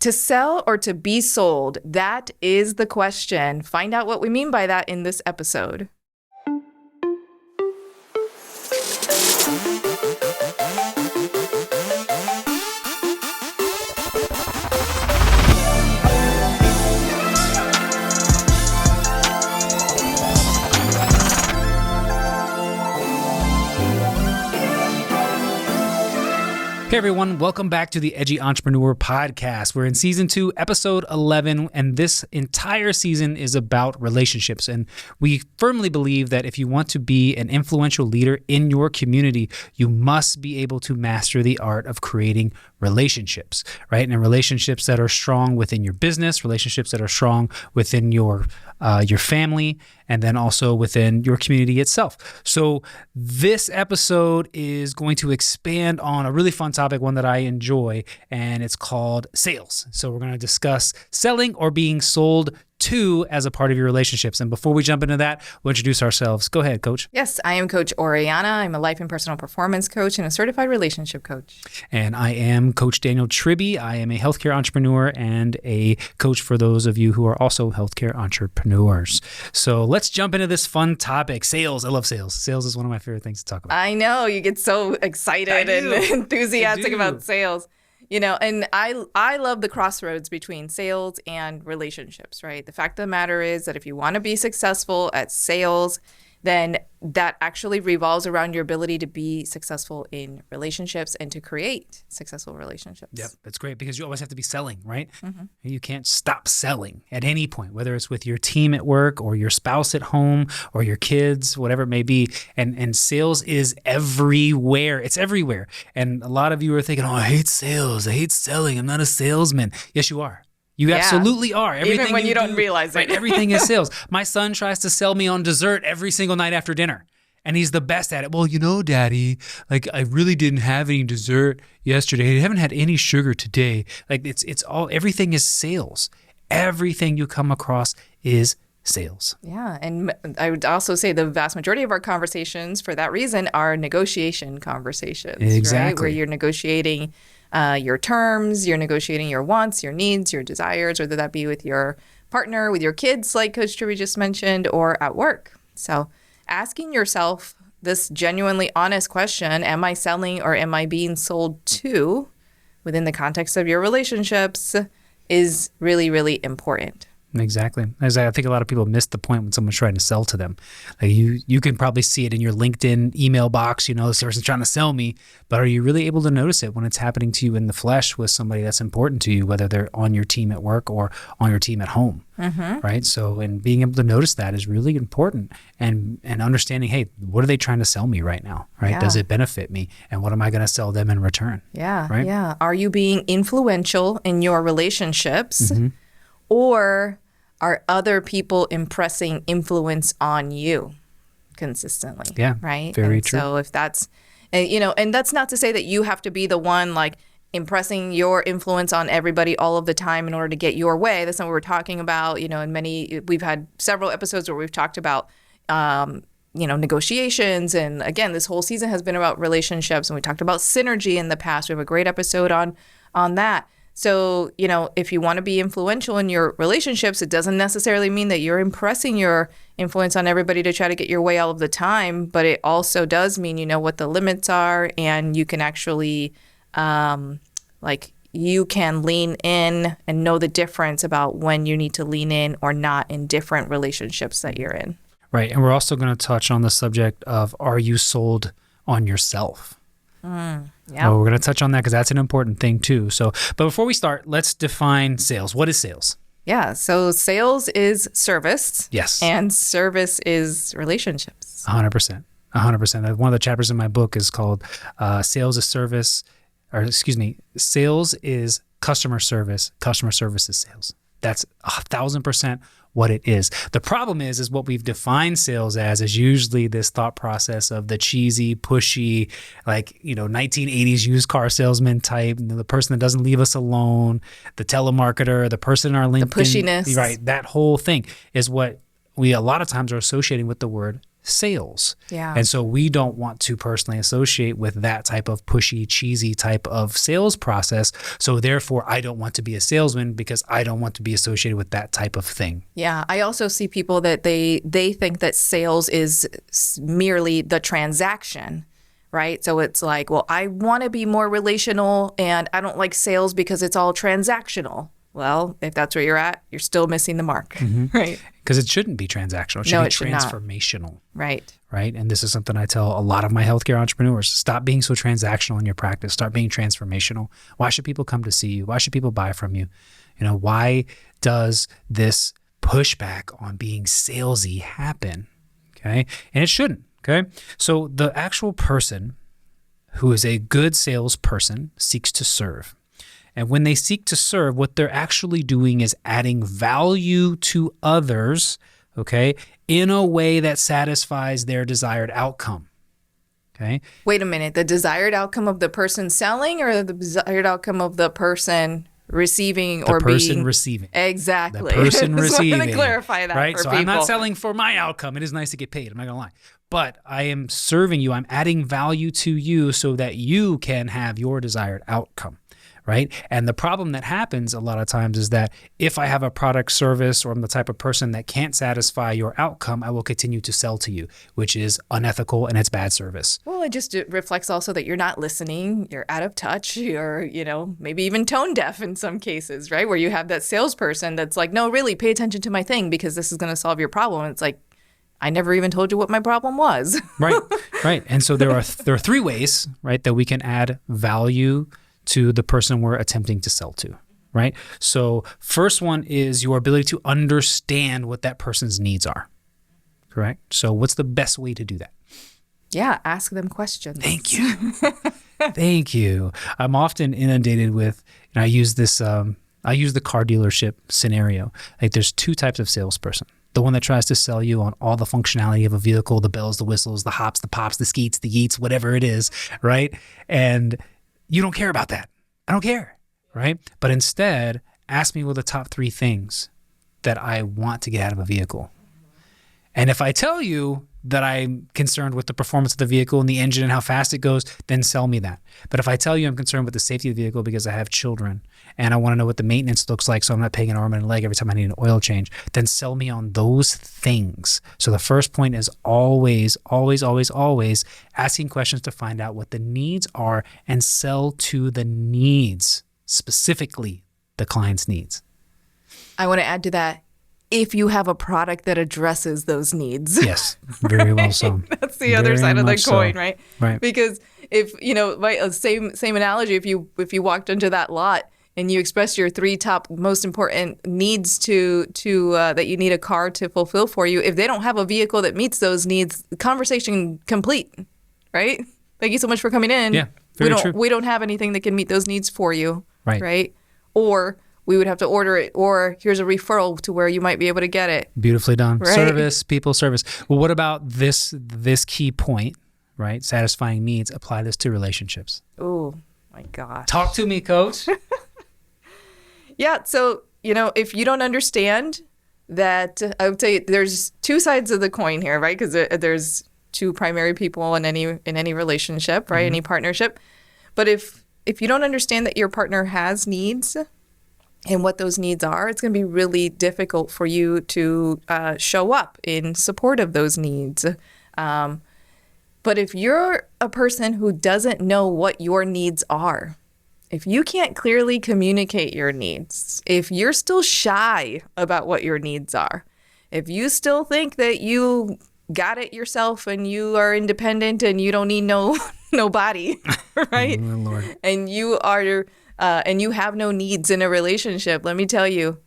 To sell or to be sold? That is the question. Find out what we mean by that in this episode. Hey everyone, welcome back to the Edgy Entrepreneur Podcast. We're in season 2, episode 11, and this entire season is about relationships. And we firmly believe that if you want to be an influential leader in your community, you must be able to master the art of creating relationships, right? And relationships that are strong within your business, relationships that are strong within your family, and then also within your community itself. So this episode is going to expand on a really fun topic, one that I enjoy, and it's called sales. So we're going to discuss selling or being sold to as a part of your relationships. And before we jump into that, we'll introduce ourselves. Go ahead, Coach. Yes, I am Coach Oriana. I'm a life and personal performance coach and a certified relationship coach. And I am Coach Daniel Tribby. I am a healthcare entrepreneur and a coach for those of you who are also healthcare entrepreneurs. So let's jump into this fun topic, sales. I love sales. Sales is one of my favorite things to talk about. I know, you get so excited and enthusiastic about sales. You know, and I love the crossroads between sales and relationships, right? The fact of the matter is that if you want to be successful at sales, then that actually revolves around your ability to be successful in relationships and to create successful relationships. Yep, that's great because you always have to be selling, right? Mm-hmm. You can't stop selling at any point, whether it's with your team at work or your spouse at home or your kids, whatever it may be. And sales is everywhere. It's everywhere. And a lot of you are thinking, oh, I hate sales. I hate selling. I'm not a salesman. Yes, you are. You absolutely are. Everything even when you don't realize it. Right, everything is sales. My son tries to sell me on dessert every single night after dinner, and he's the best at it. Well, you know, Daddy, like I really didn't have any dessert yesterday. I haven't had any sugar today. Like it's all, everything is sales. Everything you come across is sales. Yeah, and I would also say the vast majority of our conversations, for that reason, are negotiation conversations. Exactly. Right? Where you're negotiating your terms, you're negotiating your wants, your needs, your desires, whether that be with your partner, with your kids, like Coach Tribby just mentioned, or at work. So asking yourself this genuinely honest question, am I selling or am I being sold to within the context of your relationships, is really, really important. Exactly. As I think a lot of people miss the point when someone's trying to sell to them. Like you can probably see it in your LinkedIn email box, you know, this person's trying to sell me, but are you really able to notice it when it's happening to you in the flesh with somebody that's important to you, whether they're on your team at work or on your team at home, right? So, and being able to notice that is really important, and understanding, hey, what are they trying to sell me right now, right? Yeah. Does it benefit me? And what am I going to sell them in return? Yeah, right? Yeah. Are you being influential in your relationships, or are other people impressing influence on you consistently? Yeah, right. Very and true. So if that's, you know, and that's not to say that you have to be the one like impressing your influence on everybody all of the time in order to get your way. That's not what we're talking about. You know, we've had several episodes where we've talked about, you know, negotiations. And again, this whole season has been about relationships, and we talked about synergy in the past. We have a great episode on that. So, you know, if you want to be influential in your relationships, it doesn't necessarily mean that you're impressing your influence on everybody to try to get your way all of the time. But it also does mean you know what the limits are, and you can actually, you can lean in and know the difference about when you need to lean in or not in different relationships that you're in. Right. And we're also going to touch on the subject of, are you sold on yourself? Yeah. So we're going to touch on that because that's an important thing too. So, but before we start, let's define sales. What is sales? Yeah. So sales is service. Yes. And service is relationships. 100%. 100%. One of the chapters in my book is called Sales is Service, Sales is Customer Service. Customer Service is Sales. That's 1,000% what it is. The problem is what we've defined sales as is usually this thought process of the cheesy, pushy, 1980s used car salesman type, the person that doesn't leave us alone, the telemarketer, the person in our LinkedIn. The pushiness. Right. That whole thing is what we a lot of times are associating with the word sales. Yeah. And so we don't want to personally associate with that type of pushy, cheesy type of sales process. So therefore, I don't want to be a salesman because I don't want to be associated with that type of thing. Yeah. I also see people that they think that sales is merely the transaction, right? So it's like, well, I want to be more relational and I don't like sales because it's all transactional. Well, if that's where you're at, you're still missing the mark, right? Because it shouldn't be transactional. It should be transformational. Right. Right. And this is something I tell a lot of my healthcare entrepreneurs. Stop being so transactional in your practice. Start being transformational. Why should people come to see you? Why should people buy from you? You know, why does this pushback on being salesy happen? Okay. And it shouldn't. Okay. So the actual person who is a good salesperson seeks to serve. And when they seek to serve, what they're actually doing is adding value to others, okay, in a way that satisfies their desired outcome. Okay. Wait a minute. The desired outcome of the person selling or the desired outcome of the person receiving or being? The person receiving. Exactly. The person receiving. I want to clarify that right? for So people. I'm not selling for my outcome. It is nice to get paid. I'm not going to lie. But I am serving you. I'm adding value to you so that you can have your desired outcome. Right. And the problem that happens a lot of times is that if I have a product service or I'm the type of person that can't satisfy your outcome, I will continue to sell to you, which is unethical and it's bad service. Well, it reflects also that you're not listening, you're out of touch, you're, maybe even tone deaf in some cases, right? Where you have that salesperson that's like, no, really, pay attention to my thing because this is going to solve your problem. And it's like, I never even told you what my problem was. Right. And so there are three ways, right, that we can add value to the person we're attempting to sell to, right? So first one is your ability to understand what that person's needs are, correct? So what's the best way to do that? Yeah, ask them questions. Thank you. Thank you. I'm often inundated with, and I use this, I use the car dealership scenario. Like there's two types of salesperson. The one that tries to sell you on all the functionality of a vehicle, the bells, the whistles, the hops, the pops, the skeets, the yeets, whatever it is, right? And you don't care about that. I don't care, right? But instead, ask me what are the top 3 things that I want to get out of a vehicle. And if I tell you that I'm concerned with the performance of the vehicle and the engine and how fast it goes, then sell me that. But if I tell you I'm concerned with the safety of the vehicle because I have children and I want to know what the maintenance looks like so I'm not paying an arm and a leg every time I need an oil change, then sell me on those things. So the first point is always, always, always, always asking questions to find out what the needs are and sell to the needs, specifically the client's needs. I want to add to that. If you have a product that addresses those needs. Yes, very well so. That's the other side of the coin, so. right? Right. Because if, same analogy, if you walked into that lot and you expressed your 3 top most important needs to that you need a car to fulfill for you, if they don't have a vehicle that meets those needs, conversation complete, right? Thank you so much for coming in. Yeah, very true. We don't have anything that can meet those needs for you, right? Or we would have to order it, or here's a referral to where you might be able to get it. Beautifully done. Right? Service, people, service. Well, what about this key point, right? Satisfying needs. Apply this to relationships. Oh, my God. Talk to me, coach. Yeah. So, if you don't understand that, I would say there's 2 sides of the coin here, right? Because there's 2 primary people in any relationship, right? Mm-hmm. Any partnership. But if you don't understand that your partner has needs and what those needs are, it's going to be really difficult for you to show up in support of those needs. But if you're a person who doesn't know what your needs are, if you can't clearly communicate your needs, if you're still shy about what your needs are, if you still think that you got it yourself and you are independent and you don't need nobody, right? Oh, Lord. And you are... and you have no needs in a relationship, let me tell you,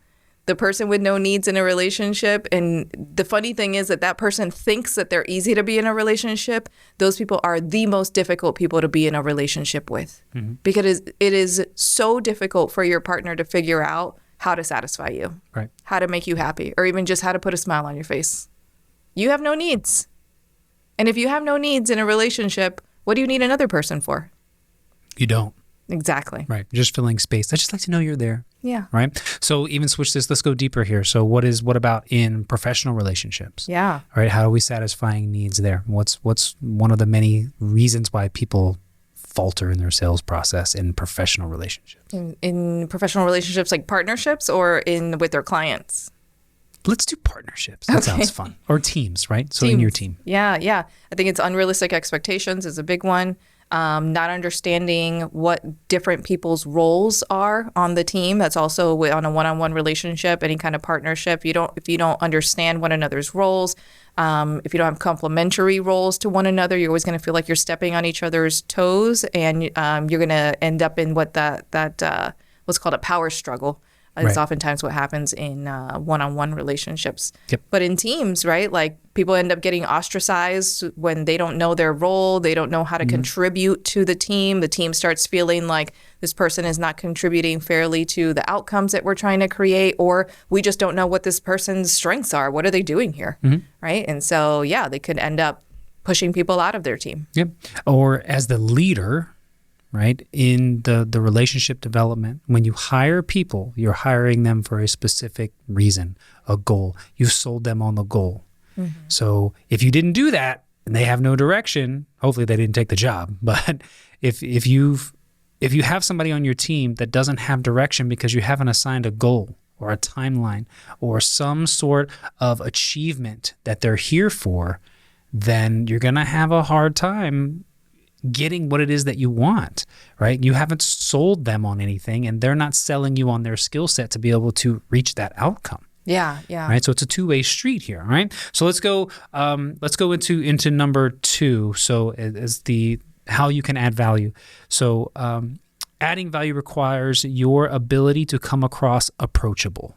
the person with no needs in a relationship, and the funny thing is that person thinks that they're easy to be in a relationship, those people are the most difficult people to be in a relationship with. Mm-hmm. Because it is so difficult for your partner to figure out how to satisfy you, right? How to make you happy, or even just how to put a smile on your face. You have no needs. And if you have no needs in a relationship, what do you need another person for? You don't. Exactly. Right. Just filling space. I just like to know you're there. Yeah. Right. So even switch this. Let's go deeper here. So what about in professional relationships? Yeah. Right. How are we satisfying needs there? What's one of the many reasons why people falter in their sales process in professional relationships? In professional relationships, like partnerships, or with their clients? Let's do partnerships. That sounds fun. Or teams, right? So in your team. Yeah. I think it's unrealistic expectations is a big one. Not understanding what different people's roles are on the team. That's also on a one-on-one relationship, any kind of partnership. If you don't understand one another's roles, if you don't have complementary roles to one another, you're always going to feel like you're stepping on each other's toes, and you're going to end up in what's called a power struggle. It's oftentimes what happens in one-on-one relationships. Yep. But in teams, right, like people end up getting ostracized when they don't know their role. They don't know how to contribute to the team. The team starts feeling like this person is not contributing fairly to the outcomes that we're trying to create, or we just don't know what this person's strengths are. What are they doing here, right? And so, they could end up pushing people out of their team. Yep. Or as the leader, right, in the relationship development, when you hire people, you're hiring them for a specific reason, a goal. You've sold them on the goal. So if you didn't do that and they have no direction, hopefully they didn't take the job. But if you have somebody on your team that doesn't have direction because you haven't assigned a goal or a timeline or some sort of achievement that they're here for, then you're going to have a hard time getting what it is that you want, right? You haven't sold them on anything, and they're not selling you on their skill set to be able to reach that outcome. Yeah. Right. So it's a two-way street here, right? So let's go into number 2. So as how you can add value. So adding value requires your ability to come across approachable.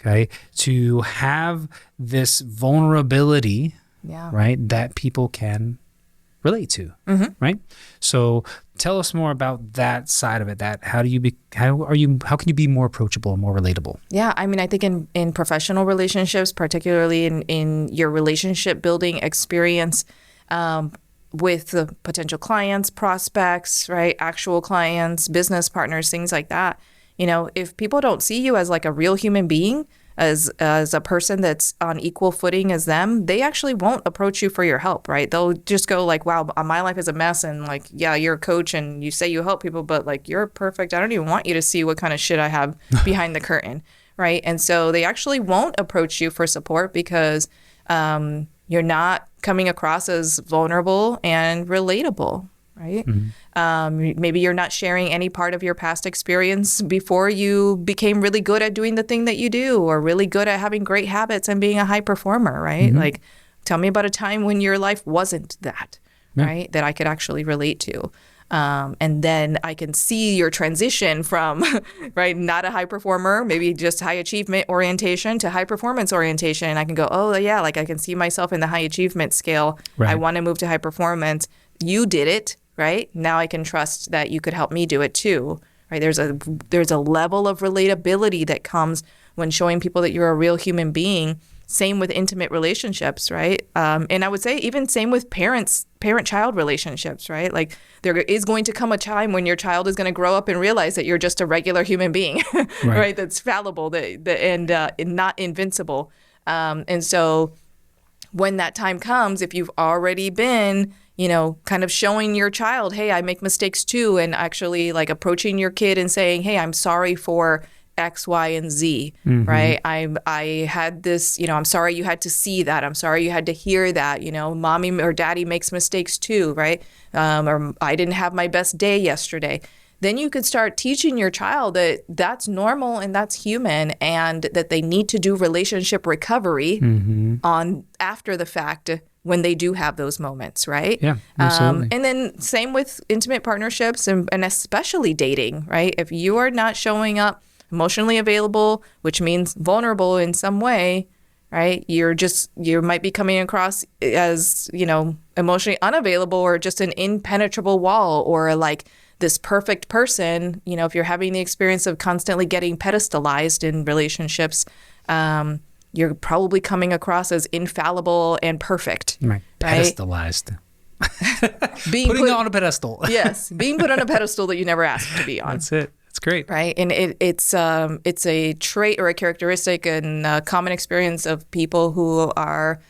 Okay. To have this vulnerability, right, that people can relate to, right? So tell us more about that side of it. How can you be more approachable and more relatable? Yeah, I mean, I think in professional relationships, particularly in your relationship building experience with the potential clients, prospects, right, actual clients, business partners, things like that. If people don't see you as like a real human being, as a person that's on equal footing as them, they actually won't approach you for your help, right? They'll just go like, wow, my life is a mess, and like, yeah, you're a coach and you say you help people, but like, you're perfect. I don't even want you to see what kind of shit I have behind the curtain, right? And so they actually won't approach you for support because you're not coming across as vulnerable and relatable, right? Maybe you're not sharing any part of your past experience before you became really good at doing the thing that you do, or really good at having great habits and being a high performer, right? Like, tell me about a time when your life wasn't that, right? That I could actually relate to. And then I can see your transition from, right, not a high performer, maybe just high achievement orientation, to high performance orientation. And I can go, oh, yeah, like I can see myself in the high achievement scale. Right. I want to move to high performance. You did it, right? Now I can trust that you could help me do it too, right? There's a level of relatability that comes when showing people that you're a real human being. Same with intimate relationships, right? And I would say even same with parent-child relationships, right? Like, there is going to come a time when your child is going to grow up and realize that you're just a regular human being, right? That's fallible and not invincible. And so when that time comes, if you've already been, kind of showing your child, hey, I make mistakes too, and actually like approaching your kid and saying, hey, I'm sorry for X, Y, and Z, right? I had this, I'm sorry you had to see that. I'm sorry you had to hear that, mommy or daddy makes mistakes too, right? Or I didn't have my best day yesterday. Then you could start teaching your child that that's normal and that's human, and that they need to do relationship recovery on after the fact when they do have those moments, right? Yeah, absolutely. And then same with intimate partnerships and especially dating, right? If you are not showing up emotionally available, which means vulnerable in some way, right? You might be coming across as, emotionally unavailable, or just an impenetrable wall, or like this perfect person. If you're having the experience of constantly getting pedestalized in relationships, you're probably coming across as infallible and perfect. Right. Pedestalized. being Putting on a pedestal. Yes, being put on a pedestal that you never asked to be on. That's it. It's great. Right. And it's a trait or a characteristic and a common experience of people who are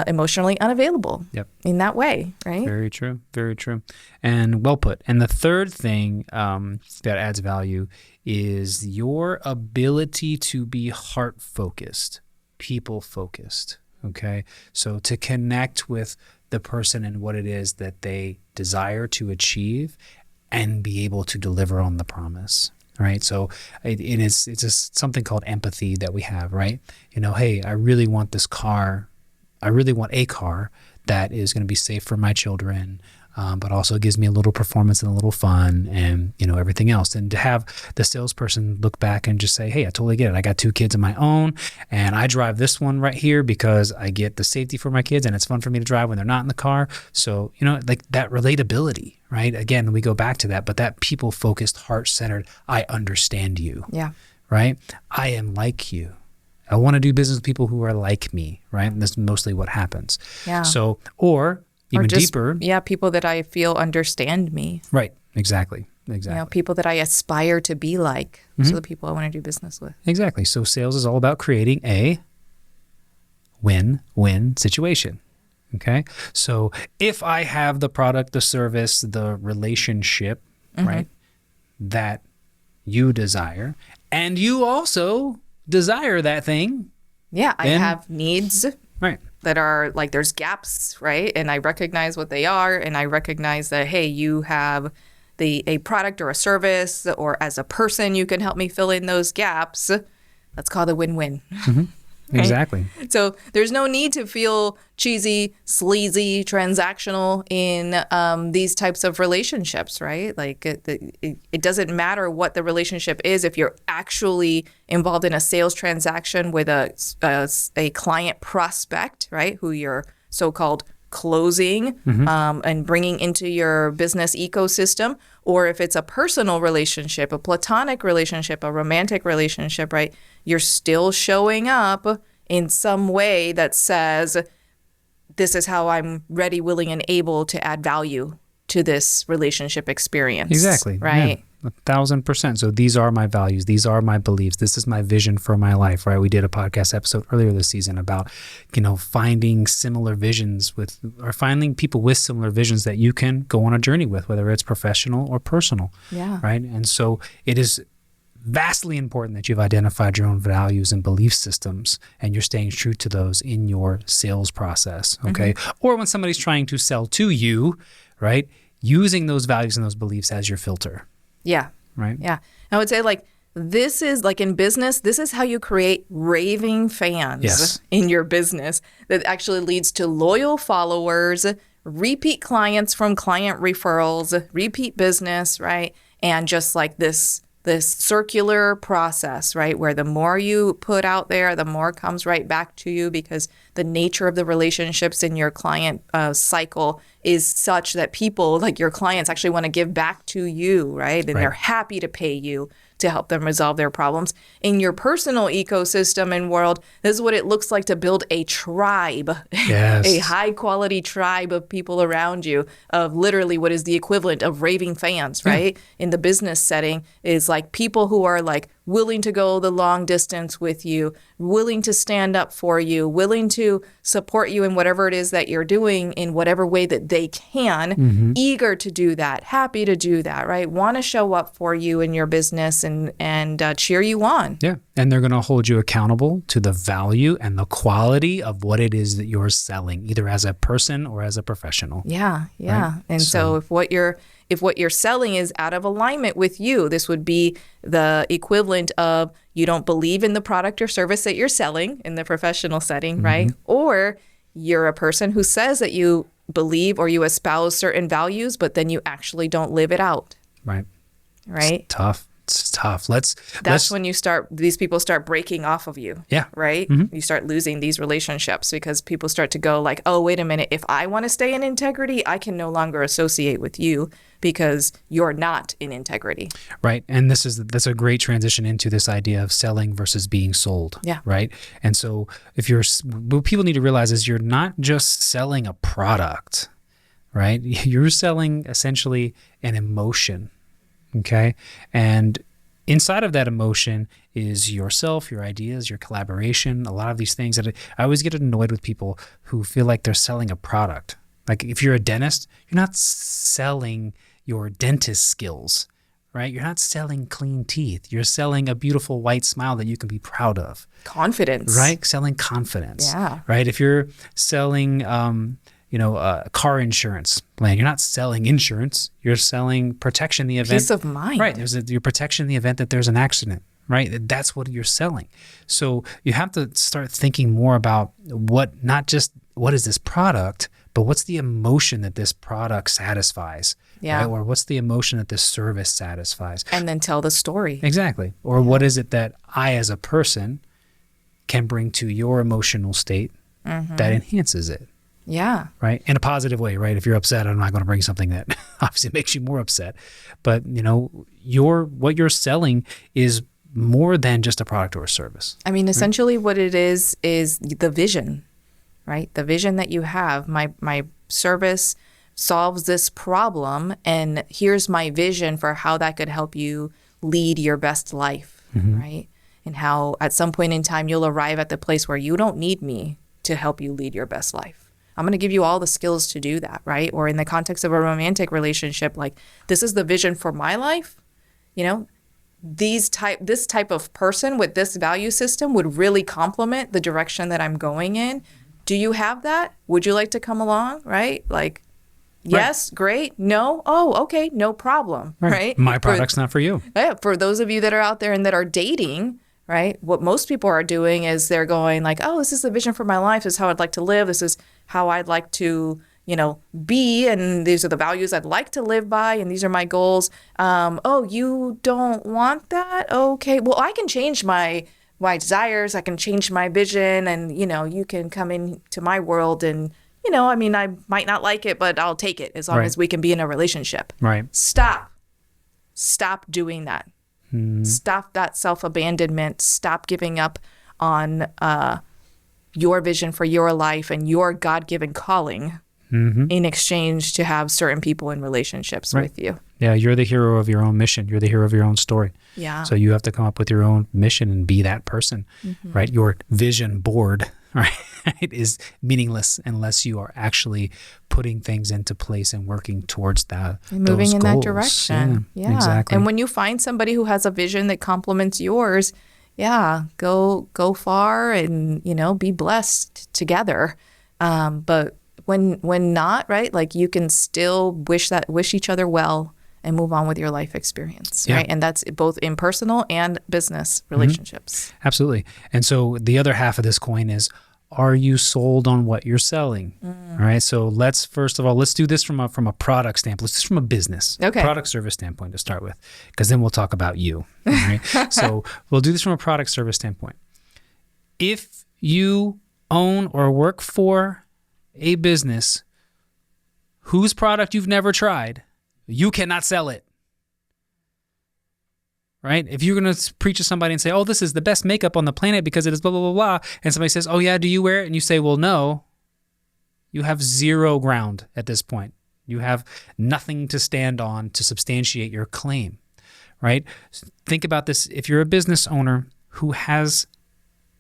emotionally unavailable in that way. Right. Very true. Very true. And well put. And the third thing that adds value is your ability to be heart focused, people focused. Okay. So to connect with the person and what it is that they desire to achieve and be able to deliver on the promise, right? So it's just something called empathy that we have, right? Hey, I really want this car. I really want a car that is going to be safe for my children, but also gives me a little performance and a little fun and, everything else. And to have the salesperson look back and just say, hey, I totally get it. I got 2 kids of my own and I drive this one right here because I get the safety for my kids and it's fun for me to drive when they're not in the car. So, like that relatability, right? Again, we go back to that, but that people-focused, heart-centered, I understand you. Yeah. Right? I am like you. I want to do business with people who are like me, right? And that's mostly what happens. Yeah. So, or even deeper. Yeah, people that I feel understand me. Right. Exactly. People that I aspire to be like. So the people I want to do business with. Exactly. So sales is all about creating a win-win situation. Okay. So if I have the product, the service, the relationship, right, that you desire, and you also desire that thing. Yeah, I have needs. Right. That are like, there's gaps, right? And I recognize what they are. And I recognize that, hey, you have a product or a service, or as a person, you can help me fill in those gaps. That's called a win-win. Right? Exactly. So there's no need to feel cheesy, sleazy, transactional in these types of relationships, right? Like it doesn't matter what the relationship is. If you're actually involved in a sales transaction with a client prospect, right, who you're so-called closing and bringing into your business ecosystem, or if it's a personal relationship, a platonic relationship, a romantic relationship, right? You're still showing up in some way that says, this is how I'm ready, willing, and able to add value to this relationship experience. Exactly. Right. Yeah, 1,000%. So these are my values. These are my beliefs. This is my vision for my life, right? We did a podcast episode earlier this season about, finding similar visions or finding people with similar visions that you can go on a journey with, whether it's professional or personal. Yeah. Right. And so it is vastly important that you've identified your own values and belief systems and you're staying true to those in your sales process. Okay. Or when somebody's trying to sell to you, right? Using those values and those beliefs as your filter. Yeah. Right. Yeah. I would say this is like in business, this is how you create raving fans in your business that actually leads to loyal followers, repeat clients from client referrals, repeat business, right? And just like this circular process, right? Where the more you put out there, the more comes right back to you, because the nature of the relationships in your client cycle is such that people, like your clients, actually want to give back to you, right? And they're happy to pay you to help them resolve their problems. In your personal ecosystem and world, this is what it looks like to build a tribe, a high quality tribe of people around you, of literally what is the equivalent of raving fans, right? In the business setting is like people who are like willing to go the long distance with you, willing to stand up for you, willing to support you in whatever it is that you're doing in whatever way that they can, eager to do that, happy to do that, right? Want to show up for you in your business and cheer you on. Yeah. And they're going to hold you accountable to the value and the quality of what it is that you're selling, either as a person or as a professional. Yeah. Yeah. Right? And so if what you're selling is out of alignment with you, this would be the equivalent of you don't believe in the product or service that you're selling in the professional setting, right? Or you're a person who says that you believe or you espouse certain values, but then you actually don't live it out. Right. Right. It's tough. It's tough. That's when these people start breaking off of you. Yeah. Right? You start losing these relationships because people start to go like, oh, wait a minute. If I want to stay in integrity, I can no longer associate with you because you're not in integrity. Right. And that's a great transition into this idea of selling versus being sold. Yeah. Right. And so what people need to realize is you're not just selling a product, right? You're selling essentially an emotion, okay? And inside of that emotion is yourself, your ideas, your collaboration, a lot of these things that I always get annoyed with people who feel like they're selling a product. Like if you're a dentist, you're not selling your dentist skills, right? You're not selling clean teeth. You're selling a beautiful white smile that you can be proud of. Confidence. Right? Selling confidence. Yeah. Right? If you're selling, car insurance plan, you're not selling insurance. You're selling protection in the event. Peace of mind. Right. Your protection in the event that there's an accident. Right? That's what you're selling. So you have to start thinking more about not just what is this product, but what's the emotion that this product satisfies? Yeah. Right? Or what's the emotion that this service satisfies? And then tell the story. Exactly. Or what is it that I, as a person, can bring to your emotional state that enhances it? Yeah. Right? In a positive way, right? If you're upset, I'm not going to bring something that obviously makes you more upset. But, what you're selling is more than just a product or a service. I mean, essentially what it is the vision, right? The vision that you have. My service solves this problem, and here's my vision for how that could help you lead your best life, right? And how at some point in time you'll arrive at the place where you don't need me to help you lead your best life. I'm going to give you all the skills to do that, right? Or in the context of a romantic relationship, like this is the vision for my life, this type of person with this value system would really complement the direction that I'm going in. Do you have that? Would you like to come along, right? Like, yes, great. No? Oh, okay, no problem, right? My product's not for you. For those of you that are out there and that are dating, right? What most people are doing is they're going like, oh, this is the vision for my life. This is how I'd like to live. This is how I'd like to, be. And these are the values I'd like to live by. And these are my goals. Oh, you don't want that? Okay. Well, I can change my desires. I can change my vision. And, you can come into my world and, I might not like it, but I'll take it as long as we can be in a relationship. Right. Stop doing that. Stop that self-abandonment. Stop giving up on your vision for your life and your God-given calling in exchange to have certain people in relationships with you. Yeah, you're the hero of your own mission. You're the hero of your own story. Yeah. So you have to come up with your own mission and be that person, right? Your vision board, right, is meaningless unless you are actually putting things into place and working towards that. Moving in goals. that direction. Yeah, exactly. And when you find somebody who has a vision that complements yours, go far and, be blessed together. But when not, right, like you can still wish each other well and move on with your life experience, right? And that's both in personal and business relationships. Absolutely. And so the other half of this coin is, are you sold on what you're selling? All right. So let's do this from a product standpoint. Let's just from a business, product service standpoint to start with, because then we'll talk about you. All right. So we'll do this from a product service standpoint. If you own or work for a business whose product you've never tried, you cannot sell it. Right? If you're going to preach to somebody and say, oh, this is the best makeup on the planet because it is blah, blah, blah, blah, and somebody says, oh, yeah, do you wear it? And you say, well, no, you have zero ground at this point. You have nothing to stand on to substantiate your claim, right? Think about this. If you're a business owner who has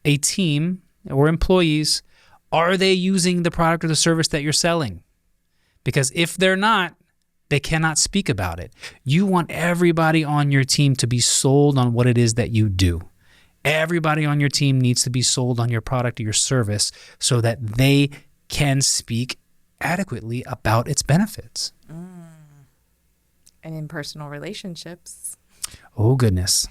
a team or employees, are they using the product or the service that you're selling? Because if they're not, they cannot speak about it. You want everybody on your team to be sold on what it is that you do. Everybody on your team needs to be sold on your product or your service so that they can speak adequately about its benefits. And in personal relationships. Oh, goodness.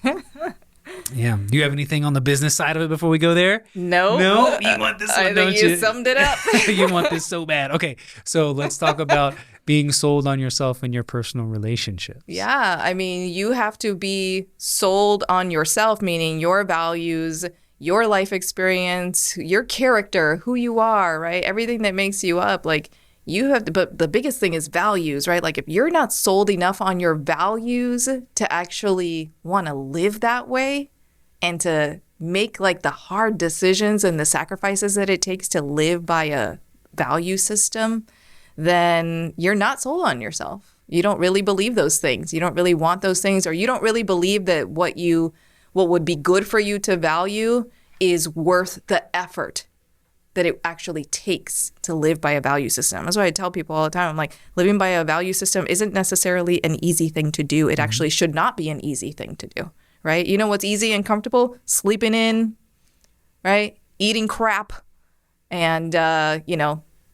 Yeah. Do you have anything on the business side of it before we go there? No. You want this one, I think you summed it up. You want this so bad. Okay. So let's talk about being sold on yourself in your personal relationships. Yeah. I mean, you have to be sold on yourself, meaning your values, your life experience, your character, who you are, right? Everything that makes you up. Like, you have to, but the biggest thing is values, right? Like if you're not sold enough on your values to actually want to live that way and to make like the hard decisions and the sacrifices that it takes to live by a value system, then you're not sold on yourself. You don't really believe those things. You don't really want those things, or you don't really believe that what would be good for you to value is worth the effort that it actually takes to live by a value system. That's why I tell people all the time, I'm like, living by a value system isn't necessarily an easy thing to do. It actually should not be an easy thing to do, right? You know what's easy and comfortable? Sleeping in, right? Eating crap and,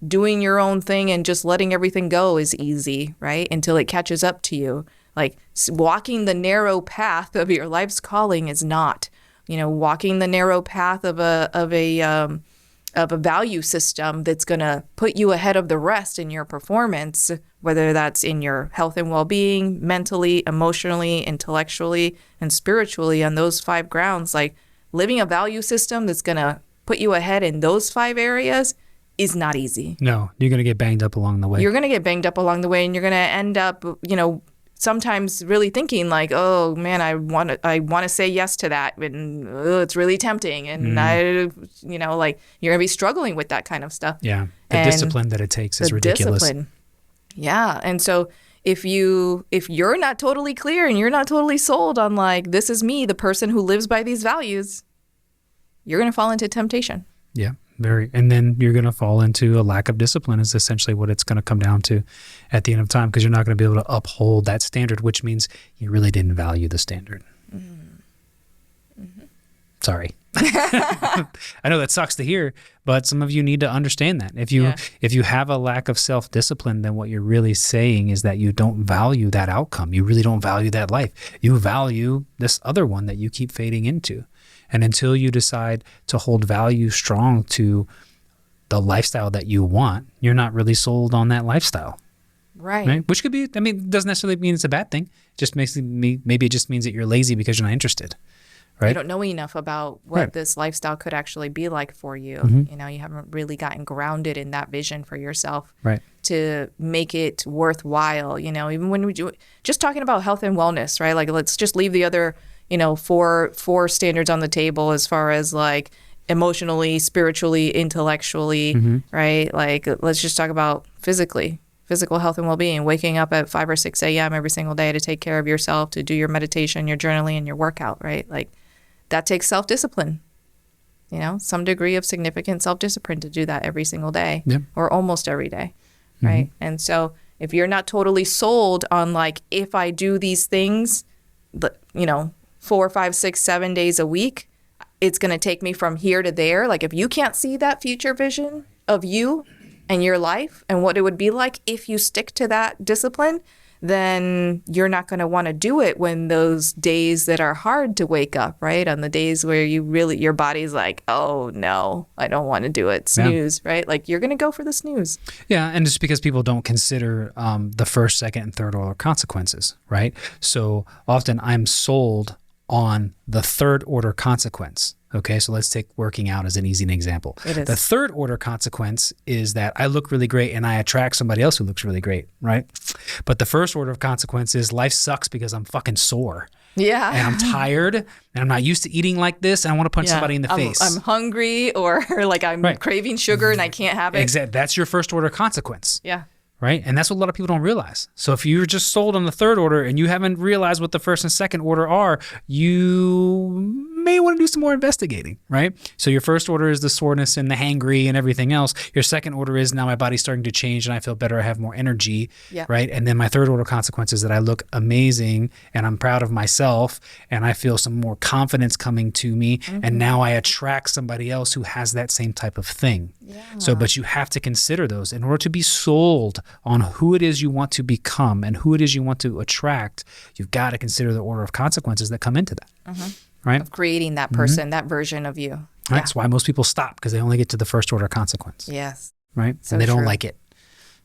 doing your own thing and just letting everything go is easy, right? Until it catches up to you. Like walking the narrow path of your life's calling is not, walking the narrow path of a value system that's going to put you ahead of the rest in your performance, whether that's in your health and well-being, mentally, emotionally, intellectually, and spiritually on those 5 grounds. Like living a value system that's going to put you ahead in those 5 areas is not easy. No, you're going to get banged up along the way. You're going to get banged up along the way, and you're going to end up, sometimes really thinking like, oh man, I want to say yes to that, and it's really tempting, and you're going to be struggling with that kind of stuff. Yeah, the discipline that it takes is ridiculous. Discipline. Yeah, and so if you're not totally clear and you're not totally sold on like, this is me, the person who lives by these values, you're going to fall into temptation. Yeah. And then you're going to fall into a lack of discipline is essentially what it's going to come down to at the end of time, because you're not going to be able to uphold that standard, which means you really didn't value the standard. Sorry. I know that sucks to hear, but some of you need to understand that. If you have a lack of self-discipline, then what you're really saying is that you don't value that outcome. You really don't value that life. You value this other one that you keep fading into. And until you decide to hold value strong to the lifestyle that you want, you're not really sold on that lifestyle. Right? Which could be, doesn't necessarily mean it's a bad thing. It just maybe it just means that you're lazy because you're not interested. Right? You don't know enough about what this lifestyle could actually be like for you. You haven't really gotten grounded in that vision for yourself to make it worthwhile. Even when we do, just talking about health and wellness, right? Like, let's just leave the other, four standards on the table as far as like emotionally, spiritually, intellectually, right? Like, let's just talk about physical health and well-being, waking up at 5 or 6 a.m. every single day to take care of yourself, to do your meditation, your journaling, and your workout, right? Like, that takes self-discipline, some degree of significant self-discipline to do that every single day or almost every day, right? And so if you're not totally sold on like, if I do these things, 4, 5, 6, 7 days a week, it's going to take me from here to there. Like, if you can't see that future vision of you and your life and what it would be like if you stick to that discipline, then you're not going to want to do it when those days that are hard to wake up, right? On the days where your body's like, oh no, I don't want to do it. Snooze, right? Like, you're going to go for the snooze. Yeah. And it's because people don't consider the first, second, and third order consequences, right? So often I'm sold on the third order consequence. Okay, so let's take working out as an easy example. It is. The third order consequence is that I look really great and I attract somebody else who looks really great, right? But the first order of consequence is life sucks because I'm fucking sore. Yeah. And I'm tired and I'm not used to eating like this and I want to punch somebody in the face. I'm hungry, or like I'm craving sugar and I can't have it. Exactly. That's your first order consequence. Yeah. Right? And that's what a lot of people don't realize. So if you're just sold on the third order and you haven't realized what the first and second order are, you may want to do some more investigating, right? So your first order is the soreness and the hangry and everything else. Your second order is now my body's starting to change and I feel better, I have more energy, right? And then my third order consequence is that I look amazing and I'm proud of myself and I feel some more confidence coming to me, and now I attract somebody else who has that same type of thing. So, but you have to consider those in order to be sold on who it is you want to become and who it is you want to attract. You've got to consider the order of consequences that come into that, right? Of creating that person, that version of you. Right? That's why most people stop, because they only get to the first order consequence. Yes. Right? So and they don't true. like it.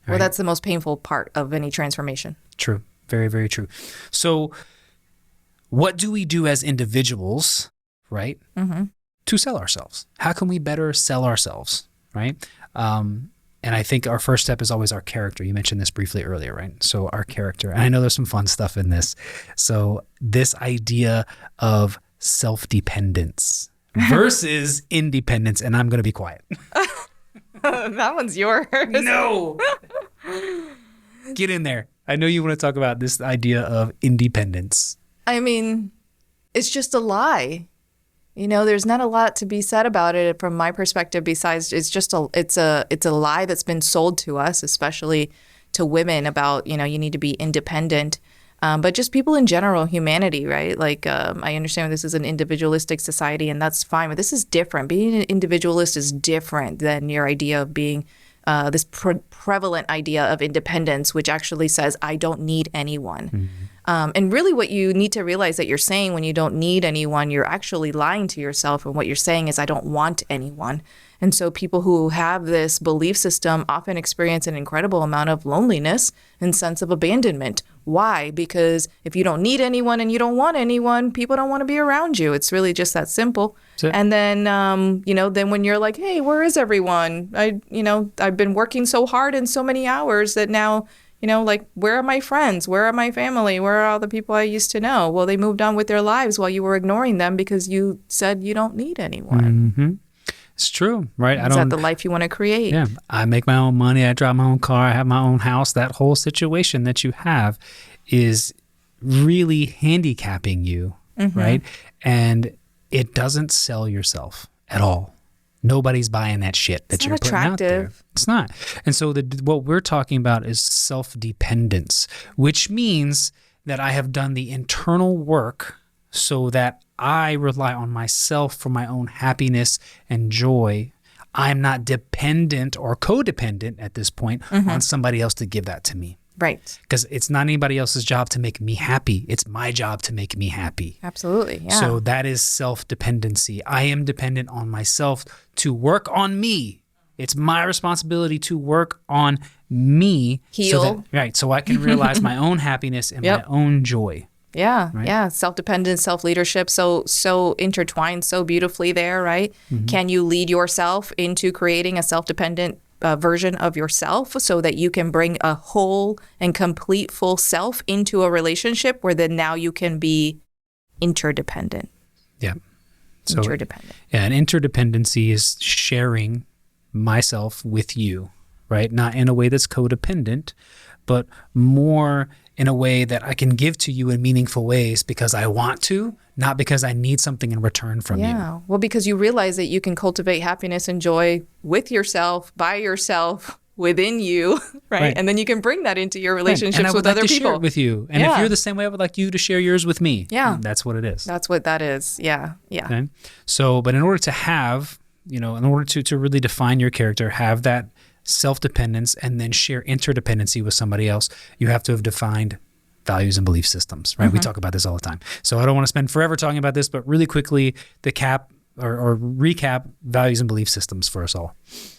Right? Well, that's the most painful part of any transformation. True. Very, very true. So what do we do as individuals, right, to sell ourselves? How can we better sell ourselves, right? And I think our first step is always our character. You mentioned this briefly earlier, right? So our character. And I know there's some fun stuff in this. So this idea of self-dependence versus independence. And I'm going to be quiet. That one's yours. No. Get in there. I know you want to talk about this idea of independence. I mean, it's just a lie. There's not a lot to be said about it from my perspective besides it's a lie that's been sold to us, especially to women, about, you need to be independent. But just people in general, humanity, right? Like, I understand this is an individualistic society, and that's fine, but this is different. Being an individualist is different than your idea of being this prevalent idea of independence, which actually says, I don't need anyone. Mm-hmm. And really what you need to realize that you're saying when you don't need anyone, you're actually lying to yourself. And what you're saying is, I don't want anyone. And so people who have this belief system often experience an incredible amount of loneliness and sense of abandonment. Why? Because if you don't need anyone and you don't want anyone, people don't want to be around you. It's really just that simple. And then, then when you're like, hey, where is everyone? I've been working so hard and so many hours that now, where are my friends? Where are my family? Where are all the people I used to know? Well, they moved on with their lives while you were ignoring them because you said you don't need anyone. Mm-hmm. It's true, right? Is that the life you want to create? Yeah. I make my own money. I drive my own car. I have my own house. That whole situation that you have is really handicapping you, mm-hmm. right? And it doesn't sell yourself at all. Nobody's buying that shit that you're putting out there. It's not. And so what we're talking about is self-dependence, which means that I have done the internal work so that I rely on myself for my own happiness and joy. I'm not dependent or codependent at this point mm-hmm. on somebody else to give that to me. Right. Because it's not anybody else's job to make me happy. It's my job to make me happy. Absolutely. Yeah. So that is self-dependency. I am dependent on myself to work on me. It's my responsibility to work on me. Heal. So I can realize my own happiness and my own joy. Yeah. Right? Yeah. Self-dependence, self-leadership. So intertwined so beautifully there, right? Mm-hmm. Can you lead yourself into creating a self-dependent version of yourself so that you can bring a whole and complete full self into a relationship where then now you can be interdependent. Yeah. So, interdependent. Yeah, and interdependency is sharing myself with you, right? Not in a way that's codependent, but more in a way that I can give to you in meaningful ways because I want to, not because I need something in return from you. Yeah, well, because you realize that you can cultivate happiness and joy with yourself, by yourself, within you, right? And then you can bring that into your relationships with other people. And I would like to share it with you. And if you're the same way, I would like you to share yours with me. Yeah. And that's what it is. That's what that is. Yeah, yeah. Okay? So, but in order to have, in order to really define your character, have that self-dependence and then share interdependency with somebody else, you have to have defined values and belief systems, right? Mm-hmm. We talk about this all the time. So I don't want to spend forever talking about this, but really quickly, or recap values and belief systems for us all.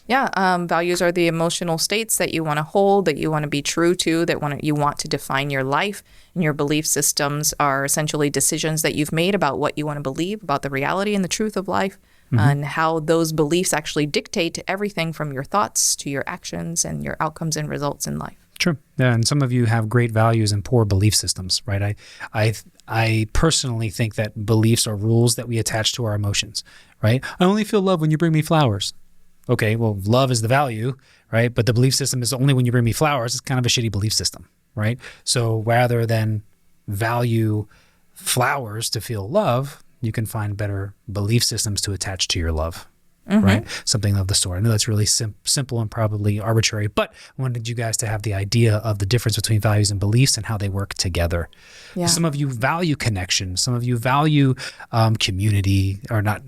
Yeah, values are the emotional states that you want to hold, that you want to be true to, you want to define your life. And your belief systems are essentially decisions that you've made about what you want to believe, about the reality and the truth of life, mm-hmm. and how those beliefs actually dictate everything from your thoughts to your actions and your outcomes and results in life. True. Yeah, and some of you have great values and poor belief systems, right? I personally think that beliefs are rules that we attach to our emotions, right? I only feel love when you bring me flowers. Okay, well, love is the value, right? But the belief system is only when you bring me flowers. It's kind of a shitty belief system, right? So rather than value flowers to feel love, you can find better belief systems to attach to your love. Mm-hmm. Right? Something of the sort. I know that's really simple and probably arbitrary, but I wanted you guys to have the idea of the difference between values and beliefs and how they work together. Yeah. Some of you value connection. Some of you value community, or not.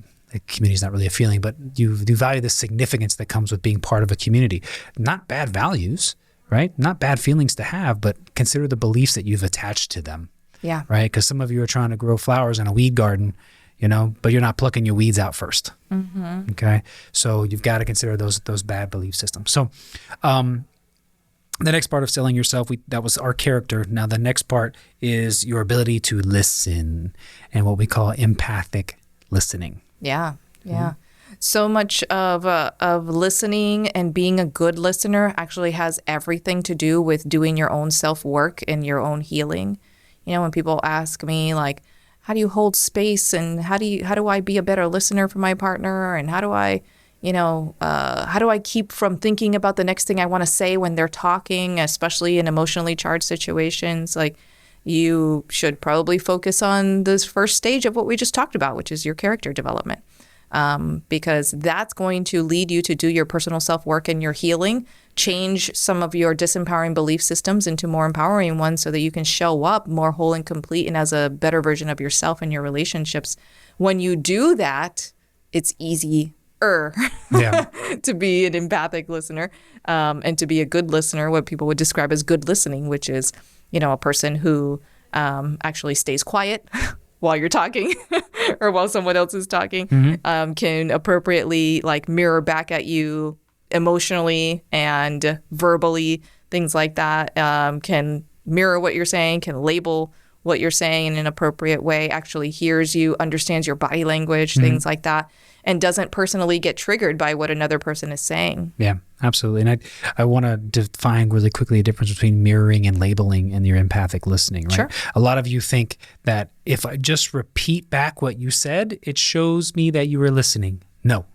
Community is not really a feeling, but you value the significance that comes with being part of a community. Not bad values, right? Not bad feelings to have, but consider the beliefs that you've attached to them. Yeah. Right? Because some of you are trying to grow flowers in a weed garden, but you're not plucking your weeds out first. Mm-hmm. Okay. So you've got to consider those bad belief systems. So, the next part of selling yourself, that was our character. Now the next part is your ability to listen and what we call empathic listening. Yeah. Yeah. Mm-hmm. So much of listening and being a good listener actually has everything to do with doing your own self-work and your own healing. When people ask me like, how do you hold space and how do I be a better listener for my partner, and how do I, how do I keep from thinking about the next thing I want to say when they're talking, especially in emotionally charged situations? Like, you should probably focus on this first stage of what we just talked about, which is your character development. Because that's going to lead you to do your personal self-work and your healing, change some of your disempowering belief systems into more empowering ones so that you can show up more whole and complete and as a better version of yourself in your relationships. When you do that, it's easier to be an empathic listener, and to be a good listener, what people would describe as good listening, which is, a person who actually stays quiet while you're talking or while someone else is talking, can appropriately mirror back at you emotionally and verbally, things like that, can mirror what you're saying, can label what you're saying in an appropriate way, actually hears you, understands your body language, things like that, and doesn't personally get triggered by what another person is saying. Yeah, absolutely. And I want to define really quickly the difference between mirroring and labeling in your empathic listening, right? Sure. A lot of you think that if I just repeat back what you said, it shows me that you were listening. No,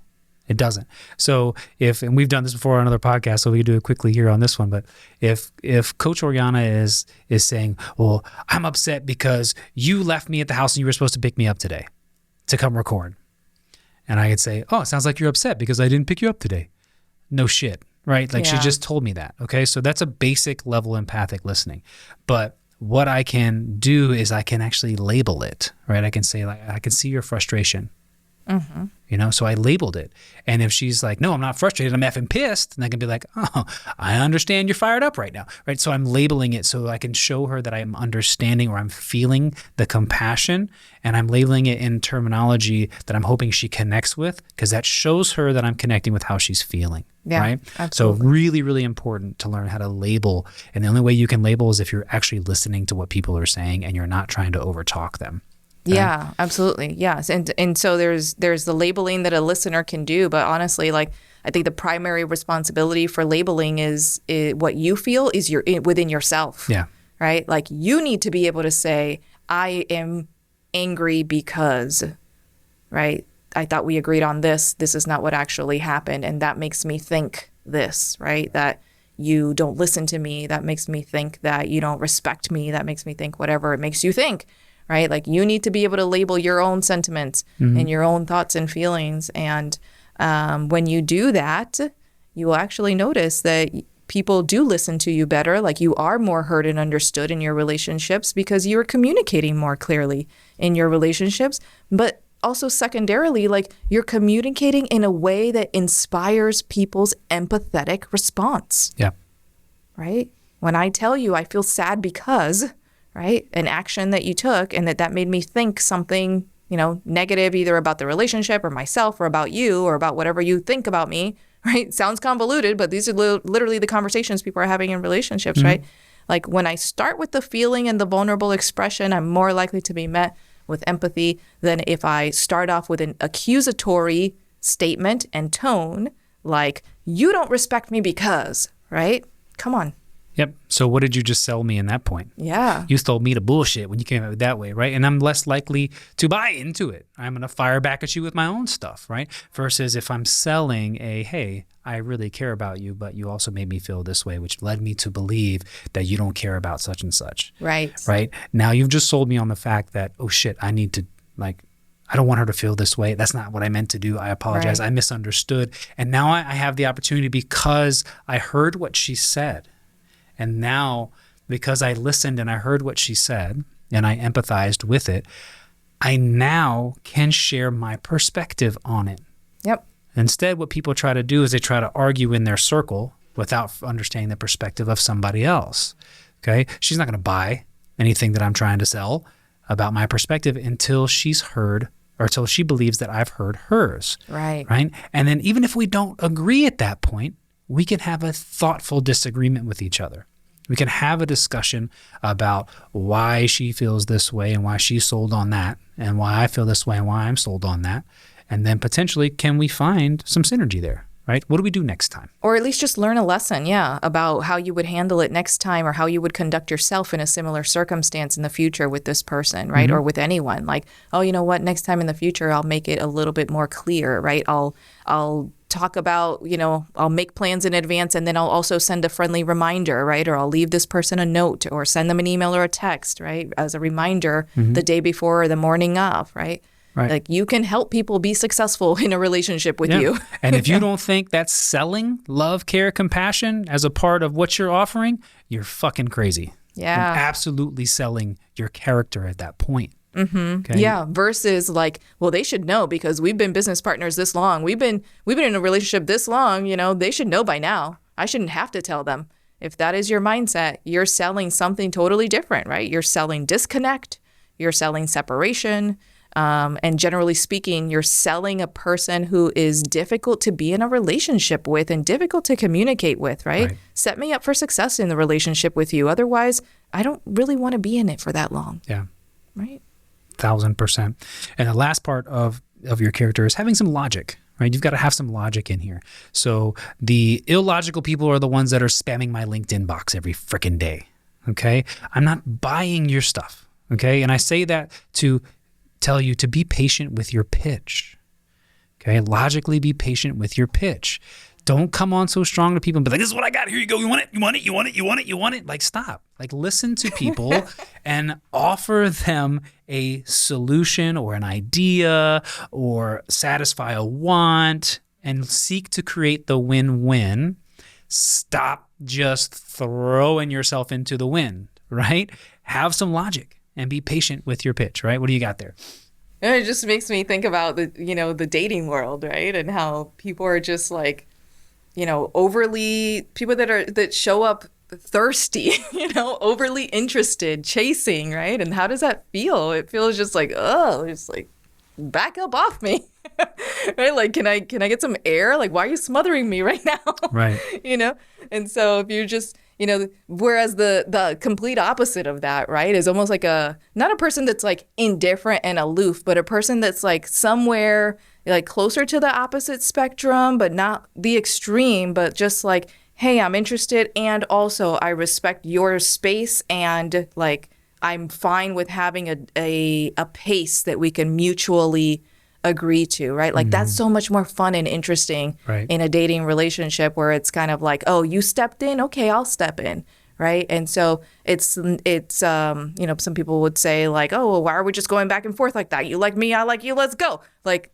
it doesn't. So and we've done this before on other podcasts, so we can do it quickly here on this one, but if Coach Oriana is saying, well, I'm upset because you left me at the house and you were supposed to pick me up today to come record. And I could say, oh, it sounds like you're upset because I didn't pick you up today. No shit, right? She just told me that, okay? So that's a basic level empathic listening. But what I can do is I can actually label it, right? I can say, I can see your frustration. So I labeled it. And if she's like, no, I'm not frustrated, I'm effing pissed, then I can be like, oh, I understand you're fired up right now, right? So I'm labeling it so I can show her that I'm understanding or I'm feeling the compassion, and I'm labeling it in terminology that I'm hoping she connects with, because that shows her that I'm connecting with how she's feeling, right? Absolutely. So really, really important to learn how to label. And the only way you can label is if you're actually listening to what people are saying and you're not trying to overtalk them. Yeah, absolutely. Yes. And so there's the labeling that a listener can do. But honestly, I think the primary responsibility for labeling is what you feel is within yourself. Yeah. Right? You need to be able to say, I am angry because, right? I thought we agreed on this. This is not what actually happened. And that makes me think this, right? That you don't listen to me. That makes me think that you don't respect me. That makes me think whatever it makes you think. Right? You need to be able to label your own sentiments and your own thoughts and feelings. And when you do that, you will actually notice that people do listen to you better. You are more heard and understood in your relationships because you are communicating more clearly in your relationships. But also secondarily, you're communicating in a way that inspires people's empathetic response. Yeah. Right? When I tell you I feel sad because, right, an action that you took and that made me think something, negative, either about the relationship or myself or about you or about whatever you think about me, right? Sounds convoluted, but these are literally the conversations people are having in relationships, right? When I start with the feeling and the vulnerable expression, I'm more likely to be met with empathy than if I start off with an accusatory statement and tone, you don't respect me because, right? Come on. Yep. So what did you just sell me in that point? Yeah. You sold me the bullshit when you came at it that way, right? And I'm less likely to buy into it. I'm going to fire back at you with my own stuff, right? Versus if I'm selling hey, I really care about you, but you also made me feel this way, which led me to believe that you don't care about such and such. Right. Right? Now you've just sold me on the fact that, oh shit, I need to I don't want her to feel this way. That's not what I meant to do. I apologize. Right. I misunderstood. And now I have the opportunity because I heard what she said. And now, because I listened and I heard what she said and I empathized with it, I now can share my perspective on it. Yep. Instead, what people try to do is they try to argue in their circle without understanding the perspective of somebody else. Okay? She's not going to buy anything that I'm trying to sell about my perspective until she's heard or until she believes that I've heard hers. Right. Right? And then even if we don't agree at that point, we can have a thoughtful disagreement with each other. We can have a discussion about why she feels this way and why she's sold on that, and why I feel this way and why I'm sold on that. And then potentially, can we find some synergy there? right? What do we do next time? Or at least just learn a lesson, about how you would handle it next time or how you would conduct yourself in a similar circumstance in the future with this person, right? Or with anyone. Like, oh, you know what? Next time in the future, I'll make it a little bit more clear, right? I'll talk about, I'll make plans in advance and then I'll also send a friendly reminder, right? Or I'll leave this person a note or send them an email or a text, right? As a reminder the day before or the morning of, right? Right. Like you can help people be successful in a relationship with you. And if you don't think that's selling love, care, compassion as a part of what you're offering, you're fucking crazy. Yeah. You're absolutely selling your character at that point. Okay? Yeah. Versus like, well, they should know because we've been business partners this long. We've been in a relationship this long. They should know by now. I shouldn't have to tell them. If that is your mindset, you're selling something totally different, right? You're selling disconnect. You're selling separation. And generally speaking, you're selling a person who is difficult to be in a relationship with and difficult to communicate with, right? Set me up for success in the relationship with you. Otherwise, I don't really want to be in it for that long. Yeah. Right? 1,000%. And the last part of your character is having some logic, right? You've got to have some logic in here. So the illogical people are the ones that are spamming my LinkedIn box every freaking day. Okay? I'm not buying your stuff. Okay? And I say that to tell you to be patient with your pitch. Okay? Logically be patient with your pitch. Don't come on so strong to people and be like, this is what I got. Here you go. You want it? You want it? You want it? You want it? You want it? Like, stop. Like, listen to people and offer them a solution or an idea or satisfy a want and seek to create the win-win. Stop just throwing yourself into the wind, right? Have some logic and be patient with your pitch, right? What do you got there? And it just makes me think about the dating world, right? And how people are just like, overly people that show up thirsty, overly interested, chasing, right? And how does that feel? It feels just like, oh, just like back up off me. Right? Like, can I get some air? Like, why are you smothering me right now? Right. And so if you're just, whereas the complete opposite of that, right, is almost like not a person that's like indifferent and aloof, but a person that's like somewhere like closer to the opposite spectrum, but not the extreme, but just like, hey, I'm interested. And also I respect your space and like, I'm fine with having a pace that we can mutually agree to, right? Like that's so much more fun and interesting in a dating relationship where it's kind of like, oh, you stepped in, okay, I'll step in, right? And so it's some people would say like, oh, well, why are we just going back and forth like that? You like me, I like you, let's go. Like,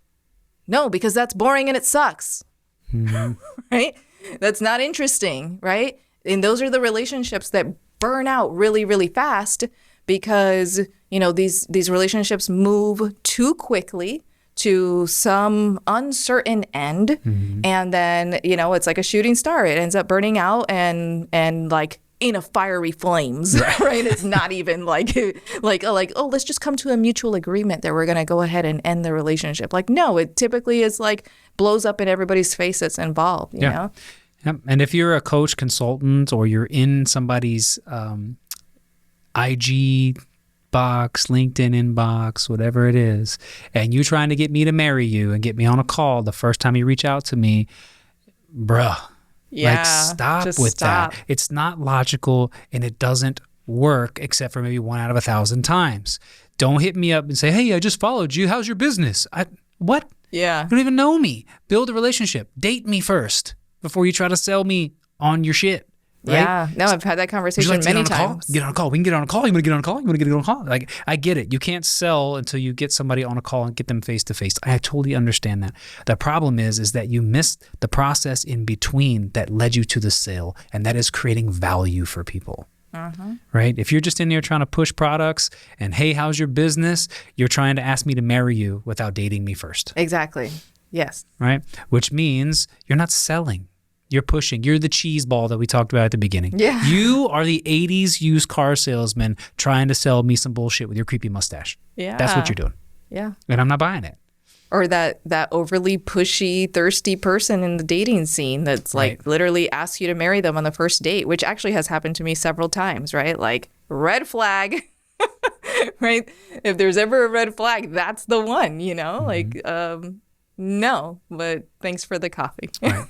no, because that's boring and it sucks, right? That's not interesting, right? And those are the relationships that burn out really, really fast because, these relationships move too quickly to some uncertain end. And then, it's like a shooting star. It ends up burning out and like in a fiery flames, right? It's not even like, oh, let's just come to a mutual agreement that we're going to go ahead and end the relationship. Like, no, it typically is like blows up in everybody's face that's involved, you know? Yep. And if you're a coach, consultant, or you're in somebody's IG box, LinkedIn inbox, whatever it is, and you're trying to get me to marry you and get me on a call the first time you reach out to me, bruh. Yeah, stop with that. It's not logical and it doesn't work except for maybe 1 out of 1,000 times. Don't hit me up and say, hey, I just followed you. How's your business? What? Yeah. You don't even know me. Build a relationship. Date me first before you try to sell me on your shit. Right? Yeah. No, I've had that conversation many times. Get on a call. We can get on a call. You want to get on a call? You want to get on a call? Like, I get it. You can't sell until you get somebody on a call and get them face to face. I totally understand that. The problem is that you missed the process in between that led you to the sale, and that is creating value for people. Right? If you're just in there trying to push products and, hey, how's your business? You're trying to ask me to marry you without dating me first. Exactly. Yes. Right? Which means you're not selling. You're pushing. You're the cheese ball that we talked about at the beginning. Yeah. You are the 80s used car salesman trying to sell me some bullshit with your creepy mustache. Yeah. That's what you're doing. Yeah. And I'm not buying it. Or that overly pushy, thirsty person in the dating scene that's like literally asks you to marry them on the first date, which actually has happened to me several times, right? Like red flag, right? If there's ever a red flag, that's the one, like, no, but thanks for the coffee. Right.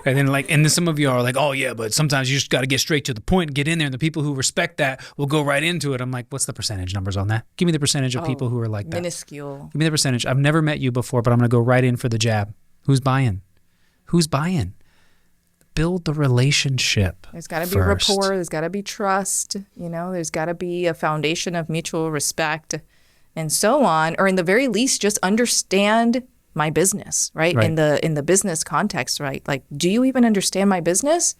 And then some of you are like, oh yeah, but sometimes you just got to get straight to the point and get in there. And the people who respect that will go right into it. I'm like, what's the percentage numbers on that? Give me the percentage of people who are like that. Minuscule. Give me the percentage. I've never met you before, but I'm going to go right in for the jab. Who's buying? Who's buying? Build the relationship. There's got to be first. rapport. There's got to be trust. There's got to be a foundation of mutual respect and so on. Or in the very least, just understand my business, right? In the business context, right? Like, do you even understand my business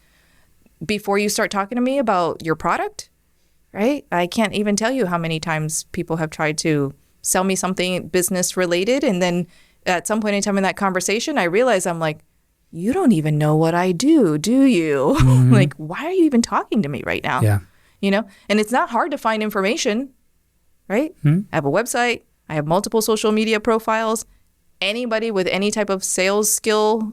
before you start talking to me about your product, right? I can't even tell you how many times people have tried to sell me something business related. And then at some point in time in that conversation, I realize I'm like, you don't even know what I do you? Mm-hmm. Like, why are you even talking to me right now? Yeah. And it's not hard to find information, right? Mm-hmm. I have a website. I have multiple social media profiles. Anybody with any type of sales skill,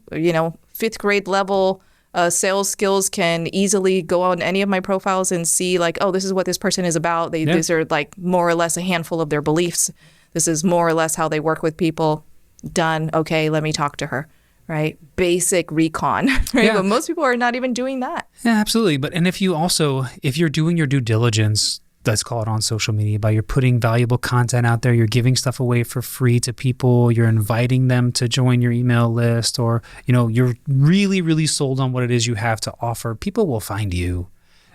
fifth grade level sales skills can easily go on any of my profiles and see like, oh, this is what this person is about. These are like more or less a handful of their beliefs. This is more or less how they work with people. Done. Okay, let me talk to her. Right? Basic recon, right? Yeah. But most people are not even doing that. Yeah, absolutely. But if you're doing your due diligence, let's call it on social media, you're putting valuable content out there, you're giving stuff away for free to people, you're inviting them to join your email list, or you're really, really sold on what it is you have to offer, people will find you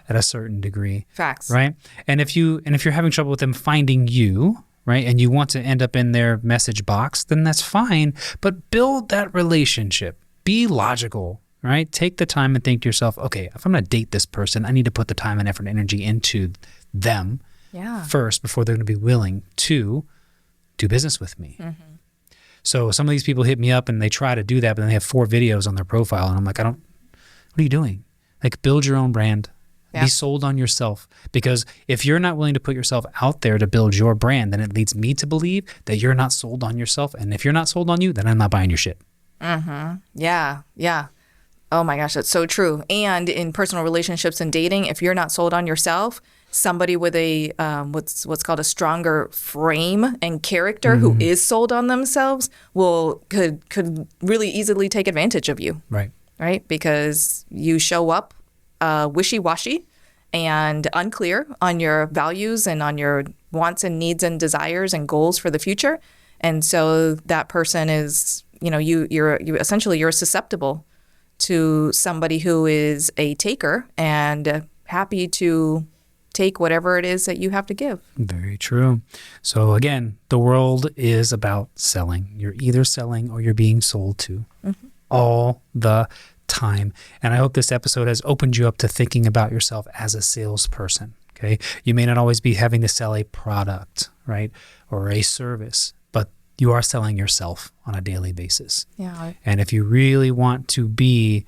at a certain degree. Facts. Right? And if you're having trouble with them finding you, right, and you want to end up in their message box, then that's fine. But build that relationship. Be logical, right? Take the time and think to yourself, okay, if I'm going to date this person, I need to put the time and effort and energy into them first before they're going to be willing to do business with me. Mm-hmm. So some of these people hit me up and they try to do that, but then they have 4 videos on their profile. And I'm like, what are you doing? Like, build your own brand. Yeah. Be sold on yourself, because if you're not willing to put yourself out there to build your brand, then it leads me to believe that you're not sold on yourself. And if you're not sold on you, then I'm not buying your shit. Mm-hmm. Yeah. Yeah. Oh my gosh, that's so true. And in personal relationships and dating, if you're not sold on yourself, somebody with a what's called a stronger frame and character who is sold on themselves could really easily take advantage of you. Right? Because you show up wishy-washy and unclear on your values and on your wants and needs and desires and goals for the future. And so that person is, you're essentially susceptible to somebody who is a taker and happy to take whatever it is that you have to give. Very true. So again, the world is about selling. You're either selling or you're being sold to all the time. And I hope this episode has opened you up to thinking about yourself as a salesperson. Okay. You may not always be having to sell a product, right, or a service, but you are selling yourself on a daily basis. Yeah. And if you really want to be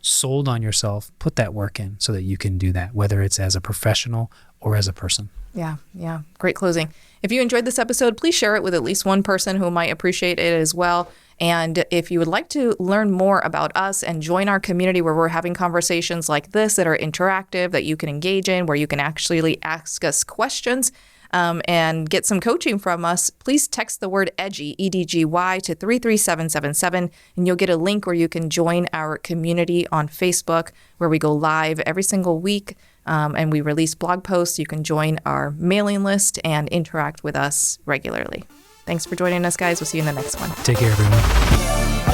sold on yourself, put that work in so that you can do that, whether it's as a professional or as a person. Yeah. Yeah. Great closing. If you enjoyed this episode, please share it with at least one person who might appreciate it as well. And if you would like to learn more about us and join our community where we're having conversations like this that are interactive, that you can engage in, where you can actually ask us questions and get some coaching from us, please text the word EDGY, EDGY, to 33777, and you'll get a link where you can join our community on Facebook, where we go live every single week and we release blog posts. You can join our mailing list and interact with us regularly. Thanks for joining us, guys. We'll see you in the next one. Take care, everyone.